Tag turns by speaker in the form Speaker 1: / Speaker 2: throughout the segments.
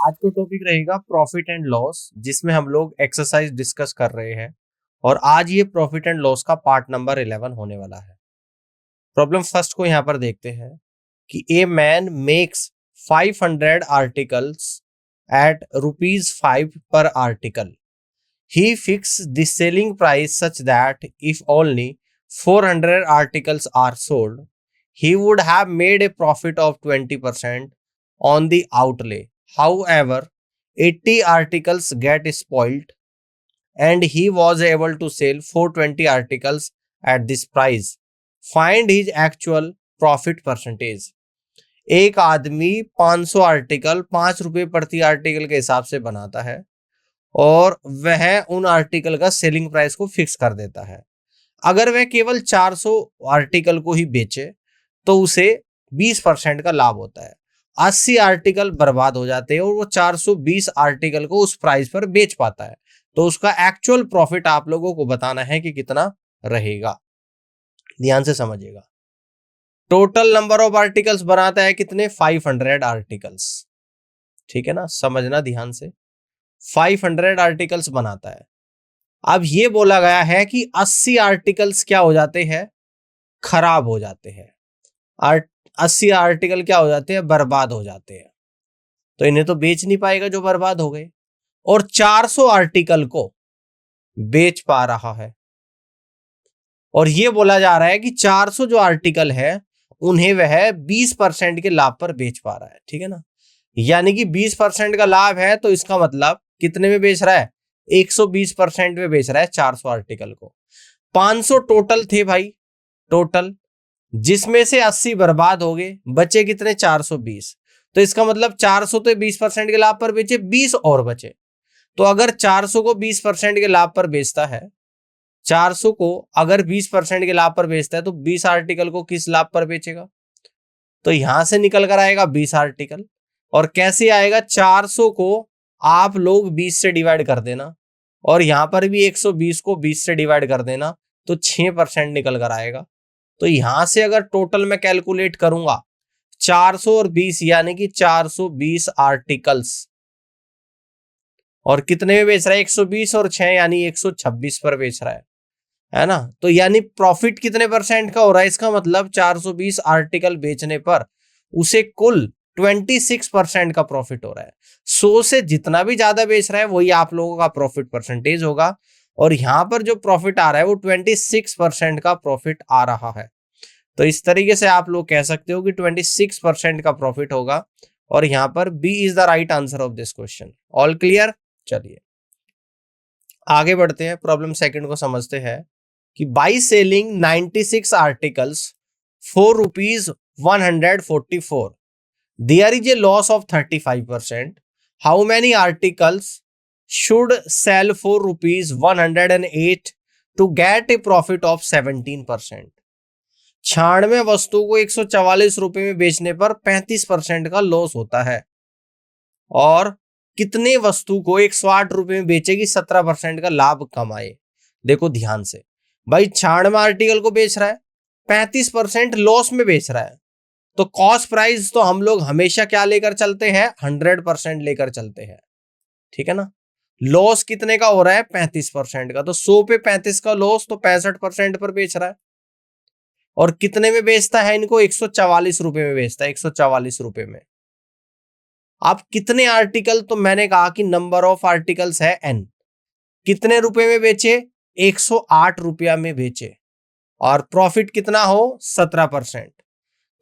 Speaker 1: आज का टॉपिक रहेगा प्रॉफिट एंड लॉस, जिसमें हम लोग एक्सरसाइज डिस्कस कर रहे हैं। और आज ये प्रॉफिट एंड लॉस का पार्ट नंबर 11 होने वाला है। प्रॉब्लम फर्स्ट को यहाँ पर देखते हैं कि a man makes 500 articles at ₹5 per article. He fix the selling price such that if only 400 articles are sold, he would have made a profit of 20% on the outlay. However, 80 articles get spoiled and he was able to sell 420 articles at this price. Find his actual profit percentage. एक आदमी 500 article 5 रुपए प्रति article के हिसाब से बनाता है और वह उन आर्टिकल का सेलिंग प्राइस को फिक्स कर देता है। अगर वह केवल 400 आर्टिकल को ही बेचे तो उसे 20% का लाभ होता है। 80 आर्टिकल बर्बाद हो जाते हैं और वो 420 आर्टिकल को उस प्राइस पर बेच पाता है। तो उसका एक्चुअल प्रॉफिट आप लोगों को बताना है कि कितना रहेगा। ध्यान से समझिएगा। टोटल नंबर ऑफ आर्टिकल्स बनाता है कितने? 500 आर्टिकल्स। ठीक है ना, समझना ध्यान से। 500 आर्टिकल्स बनाता है। अब ये बोला गया है कि 80 आर्टिकल्स क्या हो जाते हैं? खराब हो जाते हैं। 80 आर्टिकल क्या हो जाते हैं? बर्बाद हो जाते हैं। तो इन्हें तो बेच नहीं पाएगा जो बर्बाद हो गए। और 400 आर्टिकल को बेच पा रहा है। और ये बोला जा रहा है कि 400 जो आर्टिकल है उन्हें वह 20% के लाभ पर बेच पा रहा है। ठीक है ना, यानी कि 20% का लाभ है तो इसका मतलब कितने में बेच रहा है? 120% में बेच रहा है 400 आर्टिकल को। 500 टोटल थे भाई, टोटल, जिसमें से 80 बर्बाद हो गए, बचे कितने? 420। तो इसका मतलब 400 तो 20% के लाभ पर बेचे, 20 और बचे। तो अगर 400 को 20% के लाभ पर बेचता है, 400 को अगर 20% के लाभ पर बेचता है तो 20 आर्टिकल को किस लाभ पर बेचेगा? तो यहां से निकल कर आएगा 20 आर्टिकल। और कैसे आएगा? 400 को आप लोग 20 से डिवाइड कर देना और यहां पर भी 120 को 20 से डिवाइड कर देना तो 6% निकल कर आएगा। तो यहां से अगर टोटल मैं कैलकुलेट करूंगा 400 और 20 यानी कि 420 आर्टिकल्स। और कितने में बेच रहा है? 120 और 6 यानी 126 पर बेच रहा है ना। तो यानी प्रॉफिट कितने परसेंट का हो रहा है? इसका मतलब 420 आर्टिकल बेचने पर उसे कुल 26% का प्रॉफिट हो रहा है। 100 से जितना भी ज्यादा बेच रहा है वही आप लोगों का प्रॉफिट परसेंटेज होगा। और यहां पर जो प्रॉफिट आ रहा है वो 26% का प्रॉफिट आ रहा है। तो इस तरीके से आप लोग कह सकते हो कि 26% का प्रॉफिट होगा। और यहां पर B is the right answer of this question. All clear? चलिए आगे बढ़ते हैं, प्रॉब्लम सेकंड को समझते हैं कि by selling 96 articles for ₹144 there is a loss of 35%. How many articles should sell for ₹108 to get a profit of 17%? 96 वस्तु को 144 रुपए में बेचने पर 35% का लॉस होता है। और कितने वस्तु को 108 रुपए में बेचेगी 17% का लाभ कमाए? देखो ध्यान से भाई, 96 आर्टिकल को बेच रहा है, 35% लॉस में बेच रहा है। तो कॉस्ट प्राइस तो हम लोग हमेशा क्या लेकर चलते हैं? 100% लेकर चलते हैं। ठीक है ना। लॉस कितने का हो रहा है? 35% का। तो 100 पे 35 का लॉस, तो 65% पर बेच रहा है। और कितने में बेचता है इनको? 144 रुपए में बेचता है, 144 रुपए में। अब कितने आर्टिकल? तो मैंने कहा कि नंबर ऑफ आर्टिकल्स है n। कितने रुपए में बेचे? 108 रुपया में बेचे। और प्रॉफिट कितना हो? 17%।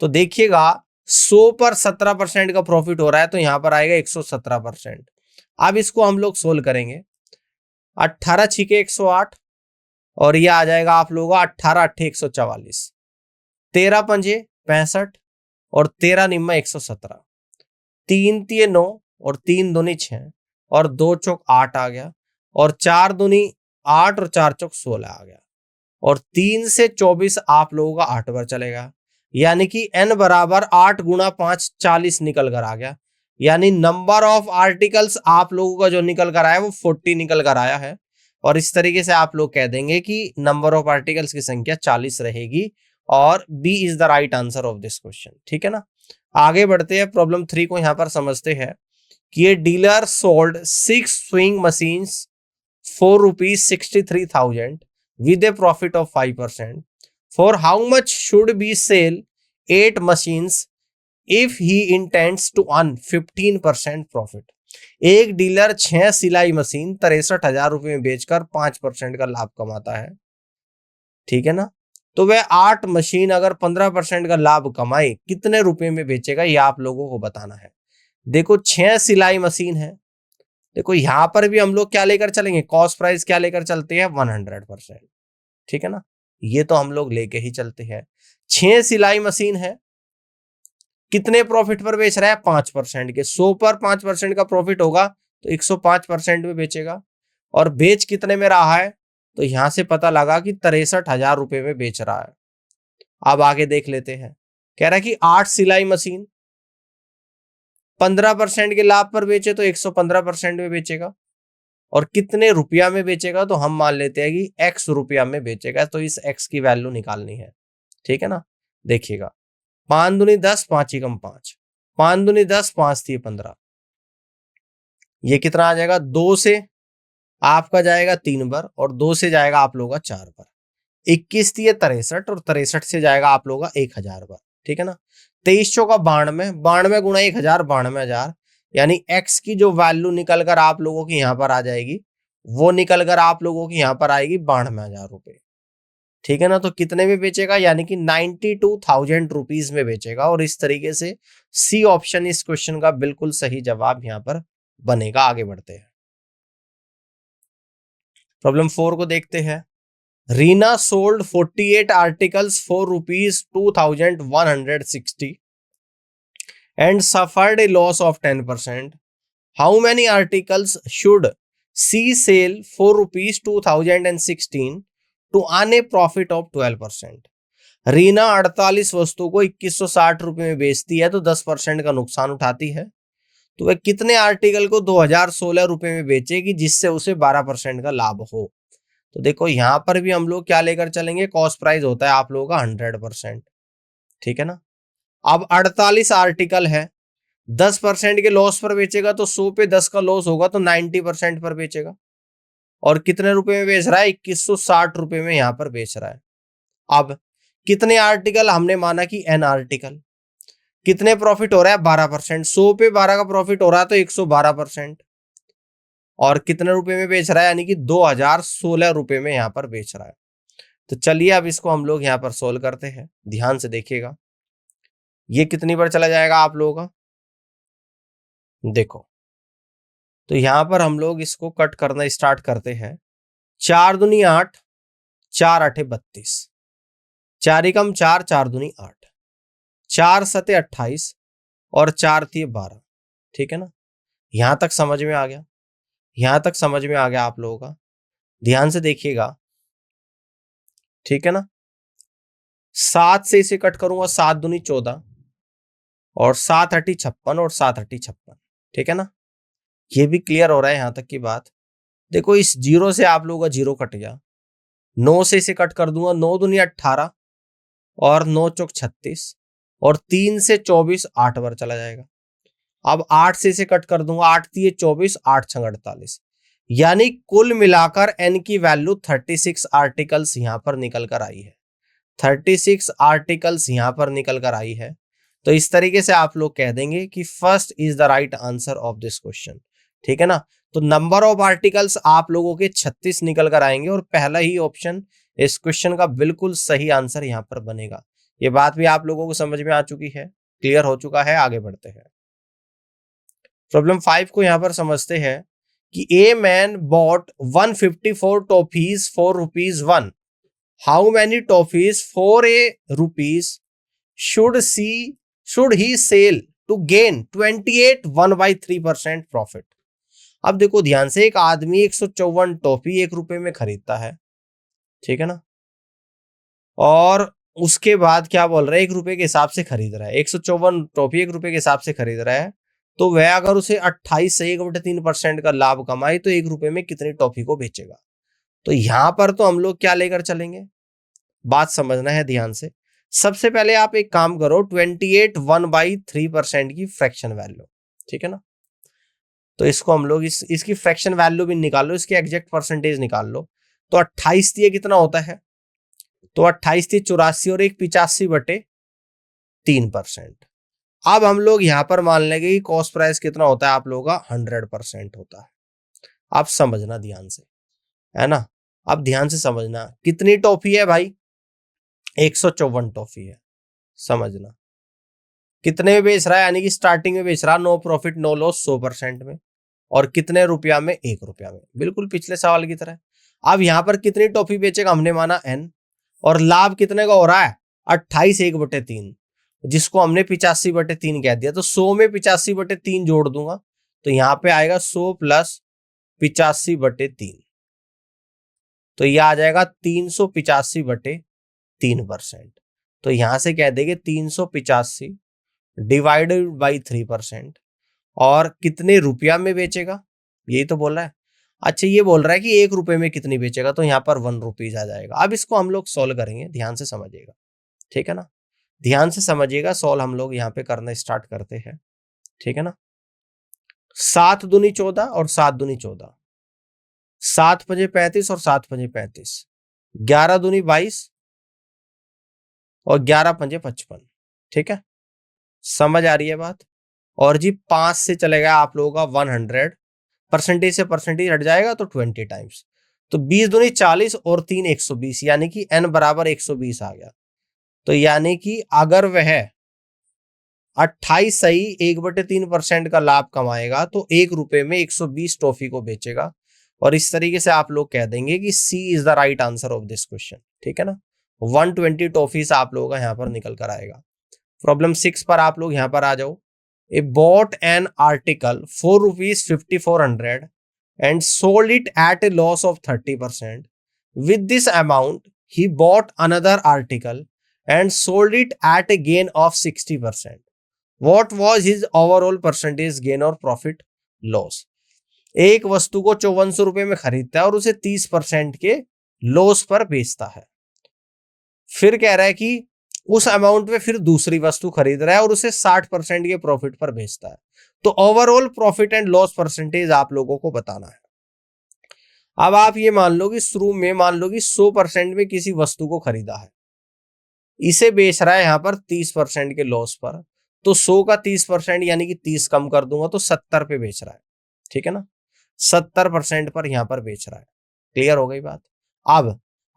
Speaker 1: तो देखिएगा 100 पर 17% का प्रॉफिट हो रहा है तो यहां पर आएगा 117%। अब इसको हम लोग सोल्व करेंगे। 18 छिके 108 और ये आ जाएगा आप लोगों का 18 अट्ठे 144, 13 पंजे 65 और 13 निम्मा 117, 3 तिये 9 और 3 दूनी 6 और 2 चौक 8 आ गया। और 4 दूनी 8 और 4 चौक 16 आ गया। और 3 से 24 आप लोगों का 8 बार चलेगा, यानी कि n बराबर 8 गुणा 5 40 निकल कर आ गया। यानी नंबर ऑफ आर्टिकल्स आप लोगों का जो निकल कर आया वो 40 निकल कर आया है। और इस तरीके से आप लोग कह देंगे कि नंबर ऑफ आर्टिकल्स की संख्या 40 रहेगी। और B is the right answer of this question. ठीक है ना। आगे बढ़ते हैं, प्रॉब्लम 3 को यहां पर समझते हैं कि ये dealer sold 6 swing machines for ₹63,000 with a profit of 5%. For how much should we sell 8 machines if he intends to earn 15% profit? एक डीलर 6 सिलाई मशीन 63,000 रुपए में बेचकर 5% का लाभ कमाता है, ठीक है ना। तो वह 8 मशीन अगर 15% का लाभ कमाए कितने रुपए में बेचेगा, ये आप लोगों को बताना है। देखो 6 सिलाई मशीन है, देखो यहां पर भी हम लोग क्या लेकर चलेंगे, कॉस्ट प्राइस क्या लेकर चलते हैं, 100%, ठीक है ना। ये तो हम लोग लेके ही चलते हैं। 6 सिलाई मशीन है, कितने प्रॉफिट पर बेच रहा है, 5% के। 100 पर 5% का प्रॉफिट होगा तो 105% में बेचेगा। और बेच कितने में रहा है, तो यहां से पता लगा कि 63,000 रुपए में बेच रहा है। अब आगे देख लेते हैं, कह रहा है कि 8 सिलाई मशीन 15% के लाभ पर बेचे तो 115% में बेचेगा। और कितने रुपया में बेचेगा, तो हम मान लेते हैं कि x रुपया में बेचेगा। तो इस x की वैल्यू निकालनी है, ठीक है ना। देखिएगा 5 दूनी 10, 5 एकम 5, 5 दूनी 10, 5 थी 15, ये कितना आ जाएगा, 2 से आपका जाएगा 3 बार और 2 से जाएगा आप लोगों का 4 बार, 21 थी 63 और 63 से जाएगा आप लोगों का 1000 बार, ठीक है ना। 23 चौका 92, 92 गुणा 1000, 92,000, यानी x की जो वैल्यू निकल कर आप लोगों की यहां पर आ जाएगी, वो निकल कर आप लोगों की यहां पर आएगी 92,000 रुपए, ठीक है ना। तो कितने में बेचेगा, यानी कि 92,000 रुपीज में बेचेगा। और इस तरीके से सी ऑप्शन इस क्वेश्चन का बिल्कुल सही जवाब यहां पर बनेगा। आगे बढ़ते हैं, प्रॉब्लम 4 को देखते हैं। Reena sold 48 articles for ₹2,160 and suffered a loss of 10%. How many articles should she sell for ₹2,016 to earn a profit of 12%? Reena 48 वस्तुओं को 2160 रुपए में बेचती है तो 10% का नुकसान उठाती है। तो वह कितने आर्टिकल को 2016 रुपए में बेचेगी जिससे उसे 12% का लाभ हो। तो देखो यहां पर भी हम लोग क्या लेकर चलेंगे, कॉस्ट प्राइस होता है आप लोगों का 100%, ठीक है ना। अब 48 आर्टिकल है, 10% के लॉस पर बेचेगा तो 100 पे 10 का लॉस होगा तो 90% पर बेचेगा। और कितने रुपए में बेच रहा है, 2160 रुपए में यहां पर बेच रहा है। अब कितने आर्टिकल, हमने माना कि n आर्टिकल, कितने प्रॉफिट हो रहा है, 12%, 100 पे 12 का प्रॉफिट हो रहा है तो 112%। और कितने रुपए में बेच रहा है, यानी कि 2016 रुपए में यहां पर बेच रहा है। तो चलिए अब इसको हम लोग यहां पर सोल्व करते हैं, ध्यान से देखिएगा। ये कितनी बार चला जाएगा आप लोगों का, देखो तो यहां पर हम लोग इसको कट करना स्टार्ट करते हैं। 4 दूनी 8, 4 8 32, 4 एकम 4, 4 दूनी 8, 4 7 28 और 4 थी 12, ठीक है ना। यहां तक समझ में आ गया, यहां तक समझ में आ गया आप लोगों का, ध्यान से देखिएगा, ठीक है ना। 7 से इसे कट करूंगा, 7 दूनी 14 और 7 8 56 और 7 8 56, ठीक है ना। ये भी क्लियर हो रहा है यहां तक की बात। देखो इस जीरो से आप लोगों का जीरो कट गया, 9 से इसे कट कर दूंगा, 9 दूनी 18 और 9 चौक 36 और 3 से 24, 8 बार चला जाएगा। अब 8 से इसे कट कर दूंगा, 8 थी 24, 8 छंग 48, यानी कुल मिलाकर n की वैल्यू 36 आर्टिकल्स यहां पर निकल कर आई है। 36 आर्टिकल्स यहां पर निकल कर आई है। तो इस तरीके से आप लोग कह देंगे कि first is the right answer of this question, ठीक है ना। तो नंबर ऑफ आर्टिकल्स आप लोगों के 36 निकल कर आएंगे और पहला ही ऑप्शन इस क्वेश्चन का बिल्कुल सही आंसर यहां पर बनेगा। ये बात भी आप लोगों को समझ में आ चुकी है, क्लियर हो चुका है। आगे बढ़ते हैं, प्रॉब्लम 5 को यहां पर समझते हैं कि a man bot 154 toffees for ₹1। How many toffees for ₹a should he sell to gain 28 1/3% profit. अब देखो ध्यान से, एक आदमी 154 टॉफी ₹1 में खरीदता है, ठीक है ना। और उसके बाद क्या बोल रहा है, ₹1 के हिसाब से खरीद रहा है, 154 टॉफी ₹1 के हिसाब से खरीद रहा है। तो वह अगर उसे 28 से 1/3% का लाभ कमाए तो ₹1 में कितनी टॉफी को बेचेगा। तो यहां पर तो हम लोग क्या लेकर चलेंगे, बात समझना है ध्यान से। सबसे पहले आप एक काम करो, 28 1/3% की फ्रैक्शन वैल्यू, ठीक है ना। तो इसको हम लोग इसकी फ्रैक्शन वैल्यू भी निकाल लो, इसकी एग्जैक्ट परसेंटेज निकाल लो। तो 28 ये कितना होता है, तो 28 84 और 1 85/3%। अब हम लोग यहां पर मान लेंगे कि कॉस्ट प्राइस कितना होता है आप लोगों का 100% होता है। आप समझना ध्यान से, है ना। अब ध्यान से समझना, कितनी टॉफी है भाई, 154 टॉफी है। समझना कितने में बेच रहा है, यानी कि स्टार्टिंग में बेच रहा, नो प्रॉफिट नो लॉस 100% में, और कितने रुपया में, 1 रुपया में, बिल्कुल पिछले सवाल की तरह। अब यहां पर कितनी टॉफी बेचेगा, हमने माना n, और लाभ कितने का हो रहा है, 28 1/3, जिसको हमने 85/3 कह दिया। तो 100 में 85/3 जोड़ दूंगा, तो यहां पे आएगा 100 प्लस 85/3, तो यह आ जाएगा 385/3%। तो यहां से कह देंगे 385 डिवाइडेड बाई 3%, और कितने रुपया में बेचेगा, यही तो बोल रहा है। अच्छा, ये बोल रहा है कि 1 रुपए में कितनी बेचेगा, तो यहाँ पर 1 रुपीज आ जाएगा। अब इसको हम लोग सोल्व करेंगे, ध्यान से समझिएगा, ठीक है ना। ध्यान से समझिएगा, सोल्व हम लोग यहाँ पे करना स्टार्ट करते हैं, ठीक है ना। 7 दूनी 14 और 7 दूनी 14, 7 पंजे 35 और 7 पंजे 35, 11 दूनी 22 और 11 पंजे 55, ठीक है। समझ आ रही है बात। और जी 5 से चलेगा आप लोगों का 100, परसेंटेज से परसेंटेज हट जाएगा तो 20 टाइम्स, तो 20 दूनी 40 और 3 120, यानी कि n बराबर 120 आ गया। तो यानी कि अगर वह 28 सही 1/3% का लाभ कमाएगा तो 1 रुपए में 120 टॉफी को बेचेगा। और इस तरीके से आप लोग कह देंगे कि C is the right answer of this question, ठीक है ना। 120 टॉफीज आप लोगों का यहाँ पर निकल कर आएगा। प्रॉब्लम 6 पर आप लोग यहाँ पर आ जाओ। A bought an article for ₹5400 and sold it at a loss of 30%. With this amount, he bought another article and sold it at a gain of 60%. What was his overall percentage gain or profit loss? एक वस्तु को 5400 रुपए में खरीदता है और उसे 30% के लॉस पर बेचता है। फिर कह रहा है कि उस अमाउंट में फिर दूसरी वस्तु खरीद रहा है और उसे 60% के प्रॉफिट पर बेचता है। तो overall profit and loss percentage आप लोगों को बताना है। अब आप ये मान लो कि शुरू में मान लो कि 100% में किसी वस्तु को खरीदा है, इसे बेच रहा है यहां पर 30% के लॉस पर, तो 100 का 30% यानी कि 30 कम कर दूंगा तो 70 पे बेच रहा है, ठीक है ना। 70% पर यहां पर बेच रहा है। क्लियर हो गई बात।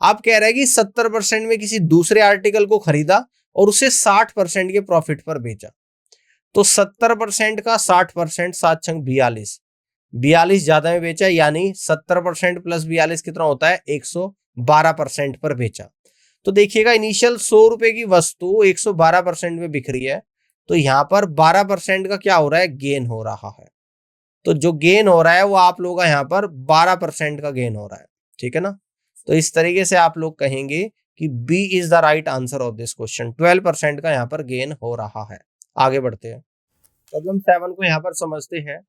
Speaker 1: अब कह रहा है कि 70% में किसी दूसरे आर्टिकल को खरीदा और उसे 60% के प्रॉफिट पर बेचा। तो 70% का 60%, 7 छंग 42, 42 ज्यादा में बेचा, यानी 70% प्लस 42 कितना होता है, 112% पर बेचा। तो देखिएगा इनिशियल 100 रुपए की वस्तु 112% में बिक रही है, तो यहां पर 12% का क्या हो रहा है, गेन हो रहा है। तो जो गेन हो रहा है वो आप लोगों का यहाँ पर 12% का गेन हो रहा है, ठीक है ना। तो इस तरीके से आप लोग कहेंगे कि B is the right answer of this question. 12% का यहाँ पर गेन हो रहा है। आगे बढ़ते हैं, प्रॉब्लम 7 को यहाँ पर समझते हैं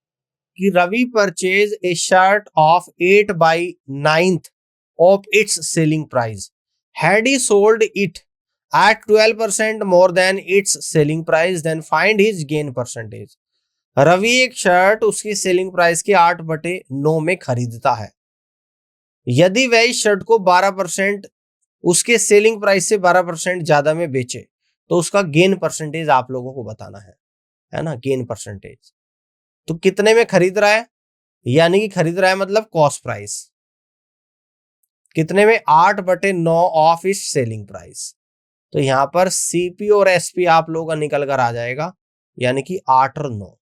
Speaker 1: कि Ravi purchase a shirt of 8/9 of its selling price, had he sold it at 12% more than its selling price, then find his gain percentage. Ravi एक शर्ट उसकी सेलिंग प्राइस के 8/9 में खरीदता है। यदि वह इस शर्ट को 12% उसके सेलिंग प्राइस से 12% ज्यादा में बेचे तो उसका गेन परसेंटेज आप लोगों को बताना है ना, गेन परसेंटेज। तो कितने में खरीद रहा है, यानी कि खरीद रहा है मतलब कॉस्ट प्राइस, कितने में, 8/9 ऑफ इस सेलिंग प्राइस। तो यहां पर सीपी और एसपी आप लोगों का निकल कर आ जाएगा, यानी कि 8 और 9,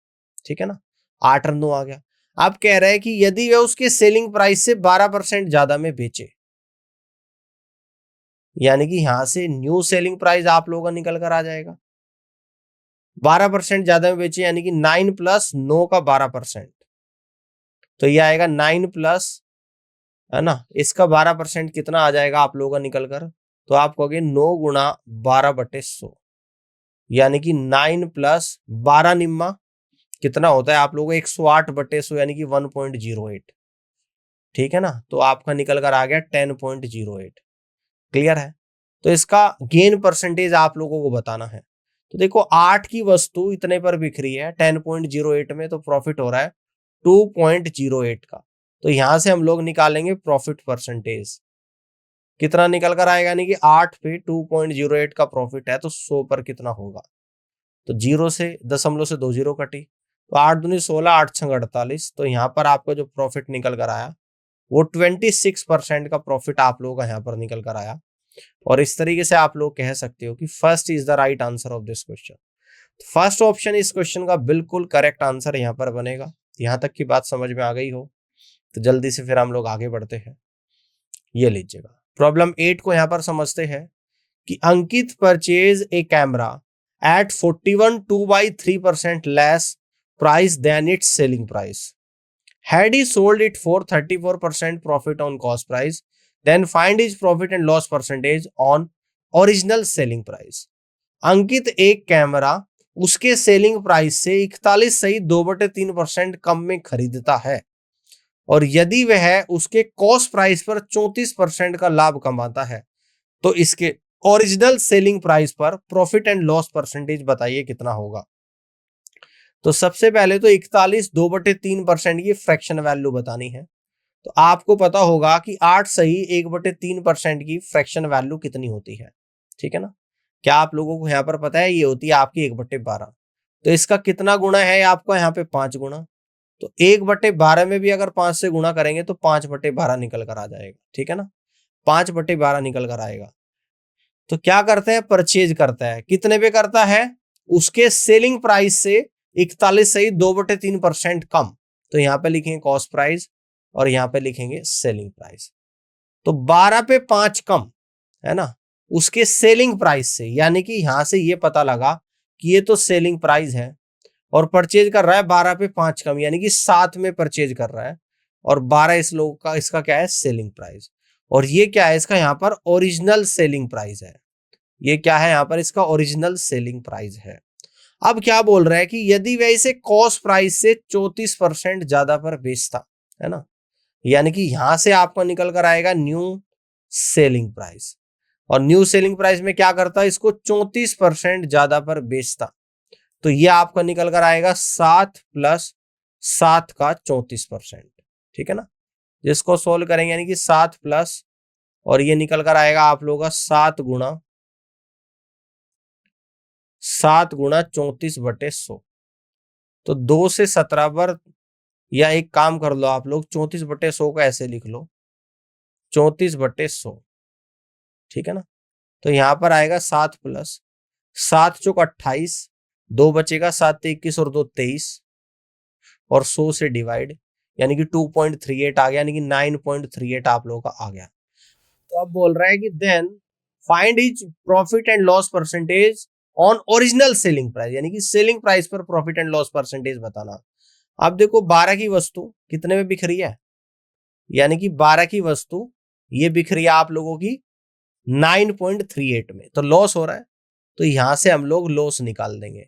Speaker 1: ठीक है ना, 8 और 9 आ गया। अब कह रहा है कि यदि वह उसके सेलिंग प्राइस से 12% ज्यादा में बेचे, यानी कि यहां से न्यू सेलिंग प्राइस आप लोगों का निकल कर आ जाएगा। 12% ज्यादा में बेचे यानी कि 9 प्लस 9 का 12%, तो यह आएगा 9 प्लस, है ना, इसका 12% कितना आ जाएगा आप लोगों का निकल कर, तो आप कहोगे 9 गुणा 12/100, यानी कि 9 प्लस 12 निम्मा कितना होता है आप लोगों को, 108/100, यानी कि 1.08, ठीक है ना। तो आपका निकल कर आ गया 10.08। क्लियर है। तो इसका गेन परसेंटेज आप लोगों को बताना है। तो देखो 8 की वस्तु इतने पर बिक रही है 10.08 में, तो प्रॉफिट हो रहा है 2.08 का। तो यहां से हम लोग निकालेंगे प्रॉफिट परसेंटेज, कितना निकल कर आएगा, यानी कि 8 पे 2.08 का प्रॉफिट है तो 100 पर कितना होगा। तो जीरो से दशमलव से 2 जीरो कटी, तो 8 दूनी 16, 8 छंग 48। तो यहाँ पर आपका जो प्रॉफिट निकल कर आया वो 26% का प्रॉफिट आप लोगों का यहाँ पर निकल कर आया। और इस तरीके से आप लोग कह सकते हो कि first is the right answer of this question. First option इस क्वेश्चन का बिल्कुल करेक्ट आंसर यहाँ पर बनेगा। यहाँ तक की बात समझ में आ गई हो तो जल्दी से फिर हम लोग आगे बढ़ते हैं। ये लीजिएगा प्रॉब्लम 8 को यहाँ पर समझते हैं कि Ankit purchase a camera at 41 2/3% less price than its selling price. Had he sold it for 34% profit on cost price, then find his profit and loss percentage on original selling price. अंकित एक camera उसके selling price से 41 सही 2/3% कम में खरीदता है और यदि वह उसके कॉस्ट प्राइस पर 34% का लाभ कमाता है तो इसके ओरिजिनल सेलिंग प्राइस पर प्रॉफिट एंड लॉस परसेंटेज बताइए कितना होगा। तो सबसे पहले तो 41 2/3% की फ्रैक्शन वैल्यू बतानी है। तो आपको पता होगा कि 8 सही 1/3% की फ्रैक्शन वैल्यू कितनी होती है, ठीक है ना। क्या आप लोगों को यहाँ पर पता है, ये होती है आपकी 1/12। तो इसका कितना गुना है आपका यहाँ पे 5 गुना। तो 1/12 में भी अगर 5 से गुना करेंगे तो 5/12 निकल कर आ जाएगा, ठीक है ना। 5/12 निकल कर आएगा। तो क्या करते हैं, परचेज करता है, कितने पे करता है, उसके सेलिंग प्राइस से 41 सही 2/3% कम। तो यहां पे लिखेंगे कॉस्ट प्राइस और यहां पे लिखेंगे सेलिंग प्राइस। तो 12 पे 5 कम है ना उसके सेलिंग प्राइस से, यानी कि यहां से ये पता लगा कि ये तो सेलिंग प्राइस है और परचेज कर रहा है 12 पे 5 कम, यानी कि 7 में परचेज कर रहा है और 12 इस लोग का इसका क्या है, सेलिंग प्राइस। और ये क्या है, इसका यहाँ पर ओरिजिनल सेलिंग प्राइस है। ये क्या है यहाँ पर, इसका ओरिजिनल सेलिंग प्राइस है। अब क्या बोल रहा है कि यदि वह इसे कॉस्ट प्राइस से 34% ज्यादा पर बेचता है ना, यानी कि यहां से आपका निकल कर आएगा न्यू सेलिंग प्राइस। और न्यू सेलिंग प्राइस में क्या करता, इसको 34% ज्यादा पर बेचता। तो ये आपका निकल कर आएगा 7 + 7 का 34%, ठीक है ना। जिसको सोल्व करेंगे यानी कि 7 प्लस और ये निकल कर आएगा आप लोगों का 7 गुणा 34/100। तो 2 से 17 पर, या एक काम कर लो आप लोग 34/100 का ऐसे लिख लो 34/100, ठीक है ना। तो यहां पर आएगा 7 + 7 चौक 28, 2 बचेगा 7 21 और 2 23 और 100 से डिवाइड, यानी कि 2.38 आ गया, यानी कि 9.38 आप लोगों का आ गया। तो अब बोल रहा है कि then find his profit and loss percentage on original selling price, यानी कि सेलिंग प्राइस पर प्रॉफिट एंड लॉस परसेंटेज बताना। अब देखो 12 की वस्तु कितने में बिक रही है, यानी कि 12 की वस्तु ये बिक रही है आप लोगों की 9.38 में, तो लॉस हो रहा है। तो यहां से हम लोग लॉस निकाल देंगे।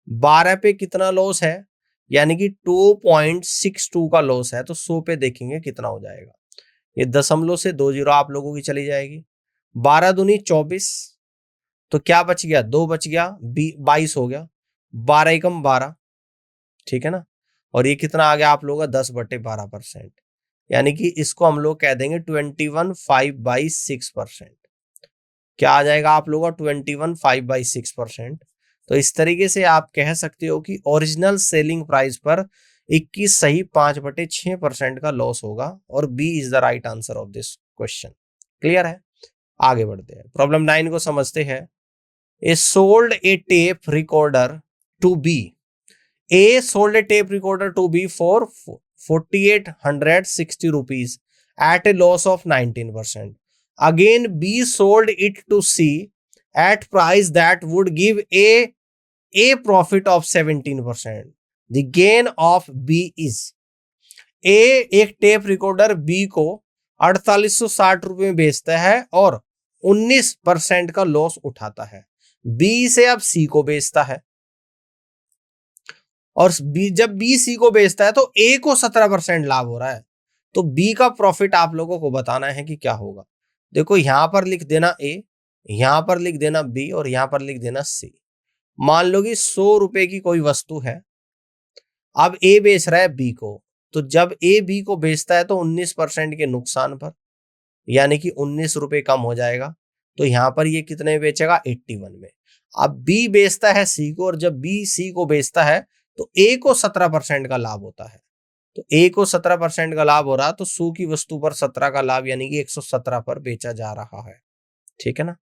Speaker 1: 12 पे कितना लॉस है, यानी कि 2.62 का लॉस है। तो 100 पे देखेंगे कितना हो जाएगा। ये दशमलव से 2 जीरो आप लोगों की चली जाएगी। 12 दूनी 24, तो क्या बच गया, 2 बच गया, 22 हो गया, 12 एकम 12, ठीक है ना। और ये कितना आ गया आप लोगों का 10/12%, यानी कि इसको हम लोग कह देंगे 21/5/6%। क्या आ जाएगा आप लोगों का 21/5/6%। तो इस तरीके से आप कह सकते हो कि ओरिजिनल सेलिंग प्राइस पर 21 सही 5/6% का लॉस होगा और B is the right answer of this question. Clear है, आगे बढ़ते हैं। प्रॉब्लम 9 को समझते हैं। A sold a tape recorder to B, A sold a tape recorder to B for 4,860 rupees at a loss of 19%. Again, B sold it to C at price that would give a profit of 17%. The gain of B is A एक tape recorder B को 4860 रुपए में बेचता है और 19% का loss उठाता है। B से अब C को बेचता है और जब बी सी को बेचता है तो ए को 17% लाभ हो रहा है। तो बी का प्रॉफिट आप लोगों को बताना है कि क्या होगा। देखो यहां पर लिख देना ए, यहां पर लिख देना बी और यहां पर लिख देना सी। मान लो कि 100 रुपए की कोई वस्तु है, अब ए बेच रहा है बी को, तो जब ए बी को बेचता है तो 19% के नुकसान पर, यानी कि 19 रुपए कम हो जाएगा। तो यहां पर ये कितने बेचेगा, 81 में। अब बी बेचता है सी को, और जब बी सी को बेचता है तो ए को 17% का लाभ होता है। तो ए को 17% का लाभ हो रहा, तो सू की वस्तु पर 17 का लाभ, यानी कि 117 पर बेचा जा रहा है। ठीक है ना।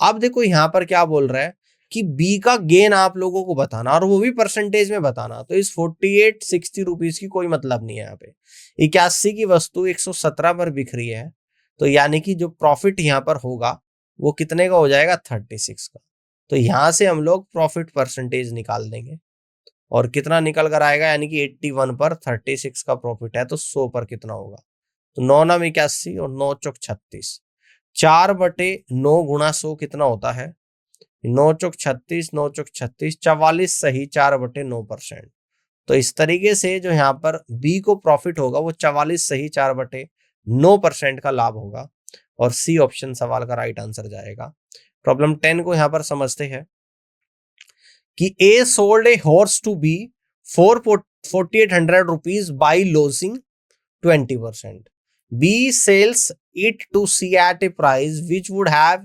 Speaker 1: अब देखो यहां पर क्या बोल रहा है कि बी का गेन आप लोगों को बताना, और वो भी परसेंटेज में बताना। तो इस 4860 रुपीज की कोई मतलब नहीं है यहाँ पे। 81 की वस्तु 117 पर बिक रही है, तो यानी कि जो प्रॉफिट यहाँ पर होगा वो कितने का हो जाएगा, 36 का। तो यहां से हम लोग प्रॉफिट परसेंटेज निकाल देंगे, और कितना निकल कर आएगा, यानी कि 81 पर 36 का प्रॉफिट है, तो 100 पर कितना होगा। तो 9 9 81 और 9 चौक 36, 4/9 गुणा 100 कितना होता है, 9 चौक 36, 9 चौक 36, 44 सही, 4/9%। तो इस तरीके से जो यहाँ पर बी को प्रॉफिट होगा वो 44 सही 4/9% का लाभ होगा, और सी ऑप्शन सवाल का राइट आंसर जाएगा। प्रॉब्लम 10 को यहाँ पर समझते हैं कि A sold a horse to B for 4800 rupees by losing 20%. B sells it to C at a price which would have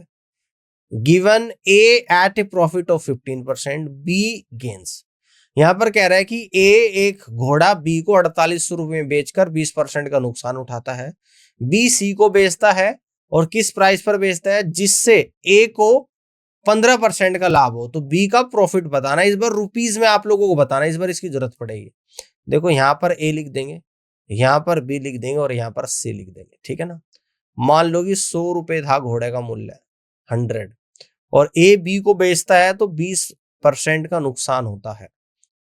Speaker 1: given A at a profit of 15%. B gains. यहां पर कह रहा है कि A एक घोड़ा B को 4800 रुपए में बेचकर 20% का नुकसान उठाता है। B C को बेचता है, और किस प्राइस पर बेचता है, जिससे A को 15% का लाभ हो। तो B का प्रॉफिट बताना, इस बार रुपीज में आप लोगों को बताना, इस बार इसकी जरूरत पड़ेगी। देखो यहां पर A लिख देंगे, यहां पर बी लिख देंगे, और यहां पर सी लिख देंगे। ठीक है ना। मान लो कि 100 रुपए था घोड़े का मूल्य, 100, और ए बी को बेचता है तो 20% का नुकसान होता है,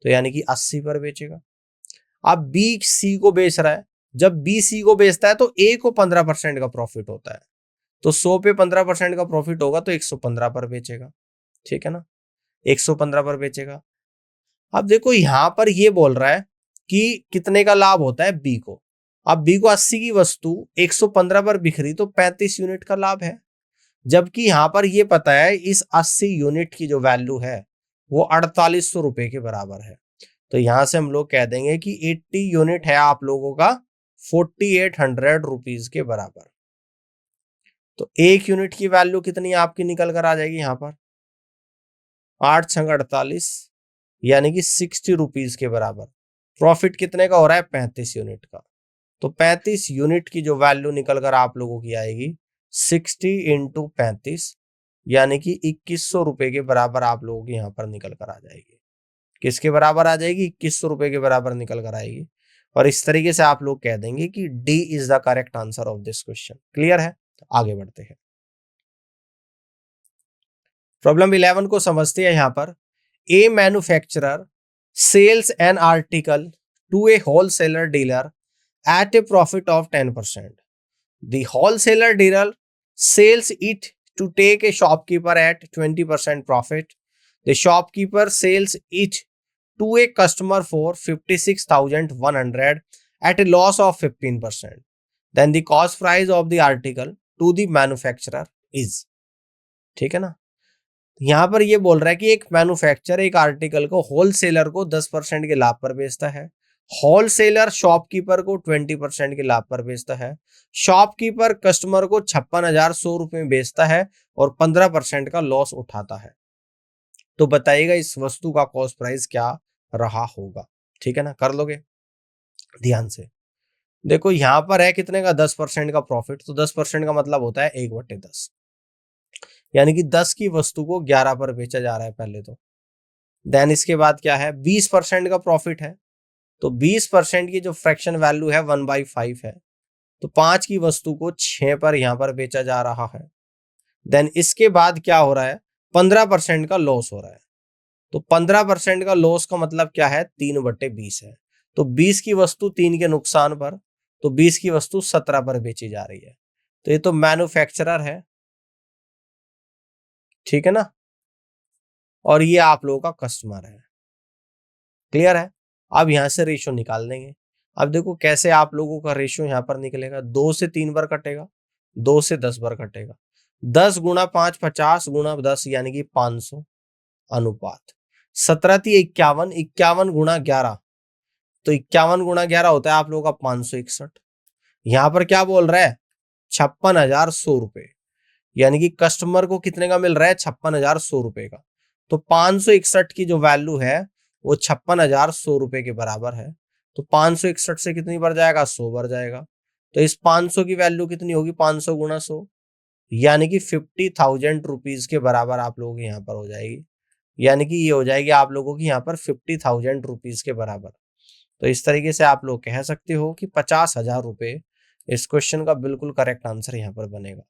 Speaker 1: तो यानी कि 80 पर बेचेगा। अब बी सी को बेच रहा है, जब बी सी को बेचता है तो ए को 15% का प्रॉफिट होता है, तो 100 पे 15% का प्रॉफिट होगा तो 115 पर बेचेगा। ठीक है ना, 115 पर बेचेगा। अब देखो यहां पर ये बोल रहा है कि कितने का लाभ होता है बी को। अब बी को 80 की वस्तु 115 पर बिखरी, तो 35 यूनिट का लाभ है। जबकि यहां पर ये पता है इस 80 यूनिट की जो वैल्यू है वो 4800 रुपए के बराबर है। तो यहां से हम लोग कह देंगे कि 80 यूनिट है आप लोगों का 4800 रुपीज के बराबर। तो एक यूनिट की वैल्यू कितनी आपकी निकल कर आ जाएगी, यहां पर 8 छंग 48, यानी कि 60 रुपीज के बराबर। प्रॉफिट कितने का हो रहा है, 35 यूनिट का। तो 35 यूनिट की जो वैल्यू निकल कर आप लोगों की आएगी 60 इंटू 35, यानी कि 2100 रुपए के बराबर आप लोगों की यहां पर निकल कर आ जाएगी। किसके बराबर आ जाएगी, 2100 रुपए के बराबर निकल कर आएगी। और इस तरीके से आप लोग कह देंगे कि D is the correct answer of this question. Clear है, तो आगे बढ़ते हैं। प्रॉब्लम 11 को समझते हैं। यहां पर a manufacturer sells an article to a wholesaler dealer at a profit of 10%. The wholesaler dealer sells it to take a shopkeeper at 20% profit. The shopkeeper sells it to a customer for 56,100 at a loss of 15%. Then the cost price of the article to the manufacturer is. ठीक है ना। यहां पर ये बोल रहा है कि एक मैन्युफैक्चरर एक आर्टिकल को होलसेलर को 10% के लाभ पर बेचता है, होलसेलर शॉपकीपर को 20% के लाभ पर बेचता है, शॉपकीपर कस्टमर को 56,100 रुपए में बेचता है और 15% का लॉस उठाता है। तो बताइएगा इस वस्तु का कॉस्ट प्राइस क्या रहा होगा। ठीक है ना, कर लोगे ध्यान से। देखो यहां पर है कितने का, 10% का प्रॉफिट, तो 10% का मतलब होता है 1/10, यानी कि 10 की वस्तु को 11 पर बेचा जा रहा है पहले तो। देन इसके बाद क्या है, 20% का प्रॉफिट है, तो 20% की जो फ्रैक्शन वैल्यू है 1/5 है, तो 5 की वस्तु को 6 पर यहां पर बेचा जा रहा है। देन इसके बाद क्या हो रहा है, 15% का लॉस हो रहा है, तो 15% का लॉस का मतलब क्या है, 3/20 है। तो 20 की वस्तु 3 के नुकसान पर, तो 20 की वस्तु 17 पर बेची जा रही है। तो ये तो मैन्युफैक्चरर है, ठीक है ना, और ये आप लोगों का कस्टमर है। क्लियर है। अब यहां से रेशियो निकाल देंगे। अब देखो कैसे आप लोगों का रेशियो यहां पर निकलेगा, 2 से 3 बार कटेगा, 2 से 10 बार कटेगा, 10 गुणा 5 50 गुणा 10 यानी कि 500 अनुपात 17 × 51, 51 गुणा 11 तो 51 गुणा 11 होता है आप लोगों का 561। यहां पर क्या बोल रहा है 56,100 रुपए, यानी कि कस्टमर को कितने का मिल रहा है 56,100 रुपए का। तो 561 की जो वैल्यू है वो 56,100 रुपए के बराबर है। तो 561 से कितनी बढ़ जाएगा 100 बढ़ जाएगा। तो इस 500 की वैल्यू कितनी होगी 500 गुणा 100, यानी कि 50,000 रुपीज के बराबर आप लोगों की यहाँ पर हो जाएगी। यानी कि ये हो जाएगी आप लोगों की यहाँ पर 50,000 रुपीज के बराबर। तो इस तरीके से आप लोग कह सकते हो कि 50,000 रुपए इस क्वेश्चन का बिल्कुल करेक्ट आंसर यहाँ पर बनेगा।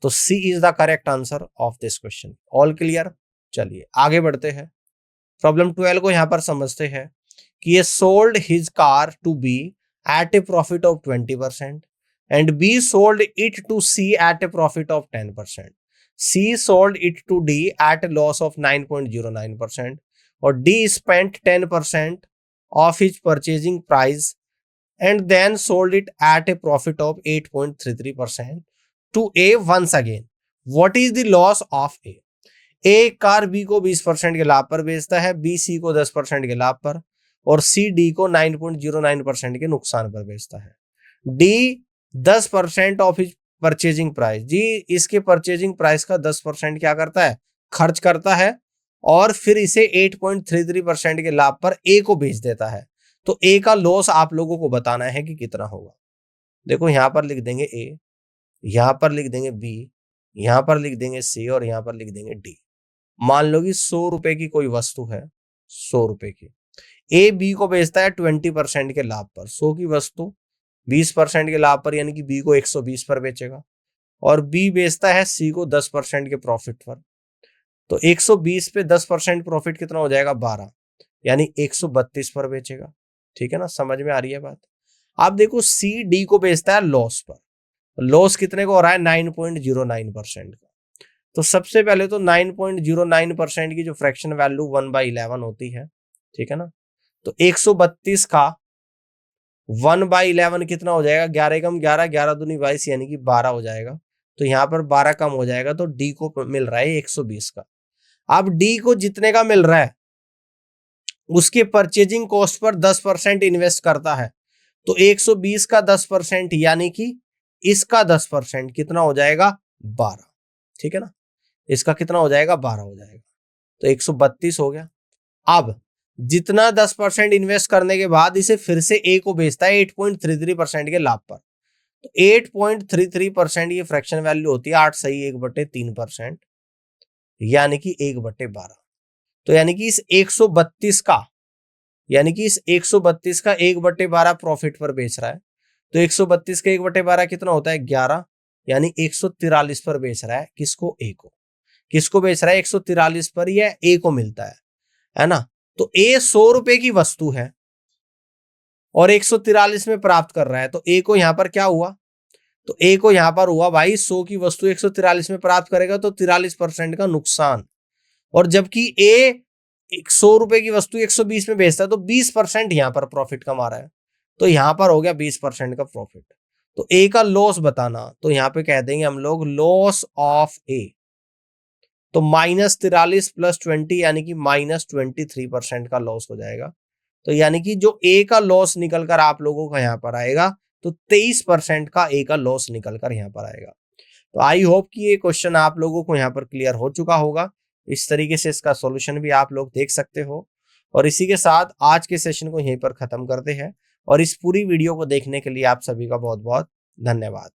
Speaker 1: तो C is the correct answer of this question. All clear. चलिए आगे बढ़ते हैं। प्रॉब्लम 12 को यहाँ पर समझते हैं कि A sold his car to B at a profit of 20% and B sold it to C at a profit of 10%. C sold it to D at a loss of 9.09% और D spent 10% of his purchasing price and then sold it at a profit of 8.33% to A once again. What is the loss of A? A car B को 20% के लाभ पर बेचता है, B C को 10% के लाभ पर और C D को 9.09% के नुकसान पर बेचता है। D 10% of his purchasing price, G इसके परचेजिंग प्राइस का 10% क्या करता है खर्च करता है और फिर इसे 8.33% के लाभ पर ए को बेच देता है। तो ए का लॉस आप लोगों को बताना है कि कितना होगा। देखो यहां पर लिख देंगे ए, यहां पर लिख देंगे बी, यहां पर लिख देंगे सी और यहां पर लिख देंगे डी। मान लो कि 100 रुपए की कोई वस्तु है, 100 रुपए की, ए बी को बेचता है 20% के लाभ पर। 100 की वस्तु 20% के लाभ पर, यानी कि बी को 120 पर बेचेगा और बी बेचता है सी को 10% के प्रॉफिट पर। तो 120 पे 10% प्रॉफिट कितना हो जाएगा 12, यानी 132 पर बेचेगा। ठीक है ना, समझ में आ रही है बात। आप देखो सी डी को बेचता है लॉस पर, लॉस कितने को हो रहा है 9.09% का। तो सबसे पहले तो 9.09% की जो फ्रैक्शन वैल्यू 1/11 होती है, ठीक है ना, तो 132 का 1/11 कितना हो जाएगा 11 कम 11, 11 दूनी 22, यानी कि 12 हो जाएगा। तो यहां पर 12 कम हो जाएगा तो डी को मिल रहा है 120 का। अब डी को जितने का मिल रहा है उसके परचेजिंग कॉस्ट पर 10% इन्वेस्ट करता है। तो 120 का 10% यानी कि इसका 10% कितना हो जाएगा 12। ठीक है ना, इसका कितना हो जाएगा 12 हो जाएगा। तो 132 हो गया। अब जितना 10% इन्वेस्ट करने के बाद इसे फिर से ए को बेचता है 8.33% के लाभ पर। तो 8.33% ये फ्रैक्शन वैल्यू होती है 8 सही 1/3%, यानी कि 1/12। तो यानी कि इस 132 का, यानी कि इस 132 का 1/12 प्रॉफिट पर बेच रहा है। तो 132 का 1/12 कितना होता है 11, यानी 143 पर बेच रहा है। किसको ए को, किसको बेच रहा है 143 पर, यह ए को मिलता है ना। तो ए 100 रुपए की वस्तु है और 143 में प्राप्त कर रहा है। तो ए को यहां पर क्या हुआ, तो ए को यहां पर हुआ भाई 100 की वस्तु 143 में प्राप्त करेगा तो 43% का नुकसान। और जबकि ए 100 रुपए की वस्तु 120 में बेचता है तो 20% यहां पर प्रॉफिट कमा रहा है। तो यहां पर हो गया 20% का प्रॉफिट। तो ए का लॉस बताना, तो यहां पे कह देंगे हम लोग लॉस ऑफ ए। तो -43 + 20 यानी कि -23% का लॉस हो जाएगा। तो यानी कि जो ए का लॉस निकल कर आप लोगों का यहां पर आएगा तो 23% का ए का लॉस निकल कर यहां पर आएगा। तो आई होप कि ये क्वेश्चन आप लोगों को यहां पर क्लियर हो चुका होगा। इस तरीके से इसका सॉल्यूशन भी आप लोग देख सकते हो। और इसी के साथ आज के सेशन को यहीं पर खत्म करते हैं और इस पूरी वीडियो को देखने के लिए आप सभी का बहुत बहुत धन्यवाद।